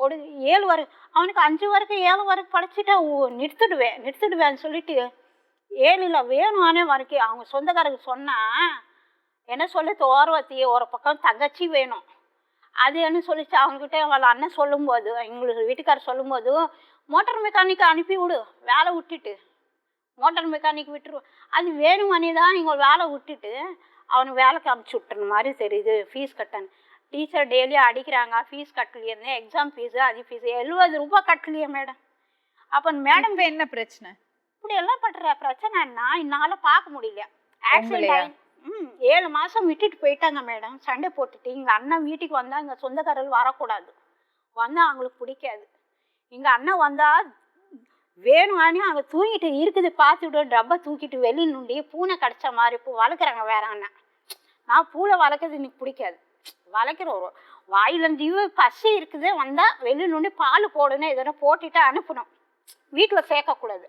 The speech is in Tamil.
போடு 7 வரைக்கும் அவனுக்கு 5 வரைக்கும் 7 வரைக்கும் படிச்சுட்டா நிறுத்திடுவேன்னு சொல்லிட்டு 7ல் வேணும்னே வரைக்கும் அவங்க சொந்தக்காரருக்கு சொன்னால் என்ன சொல்லி ஓரவத்தி ஒரு பக்கம் தங்கச்சி வேணும் அது என்ன சொல்லிச்சு அவங்ககிட்ட அவள் அண்ணன் சொல்லும்போது எங்களுக்கு வீட்டுக்காரர் சொல்லும்போது மோட்டார் மெக்கானிக்கை அனுப்பி விடு வேலை விட்டுட்டு மோட்டார் மெக்கானிக் விட்டுரு அது வேணுமனே தான் இங்கே வேலை விட்டுட்டு அவனுக்கு வேலைக்கு அனுப்பிச்சி விட்டுற மாதிரி தெரியுது ஃபீஸ் கட்டணும் டீச்சர் டெய்லியும் அடிக்கிறாங்க ஃபீஸ் கட்டலையே எக்ஸாம் ஃபீஸு அது ஃபீஸு 70 ரூபாய் கட்டலையே மேடம் அப்போ மேடம் என்ன பிரச்சனை இப்படி எல்லாம் பண்ற பிரச்சனைன்னா என்னால் பார்க்க முடியல ஆக்சிடென்ட் 7 மாதம் விட்டுட்டு போயிட்டாங்க மேடம் சண்டை போட்டுட்டு எங்கள் அண்ணன் வீட்டுக்கு வந்தால் எங்கள் சொந்தக்காரர்கள் வரக்கூடாது வந்தால் அவங்களுக்கு பிடிக்காது எங்கள் அண்ணன் வந்தால் வேணும்னு அவங்க தூங்கிட்டு இருக்குது பார்த்துட்டு டப்பை தூக்கிட்டு வெளியில் நுண்டி பூனை கடிச்ச மாதிரி பூ வளர்க்குறாங்க வேற அண்ணன் நான் பூவை வளர்க்குறது எனக்கு பிடிக்காது வளர்க்குற ஒரு வாயிலேருந்து பசி இருக்குது வந்தால் வெளியில் நுண்டி பால் போடணும் எதனா போட்டுட்டு அனுப்பணும் வீட்டில் சேர்க்கக்கூடாது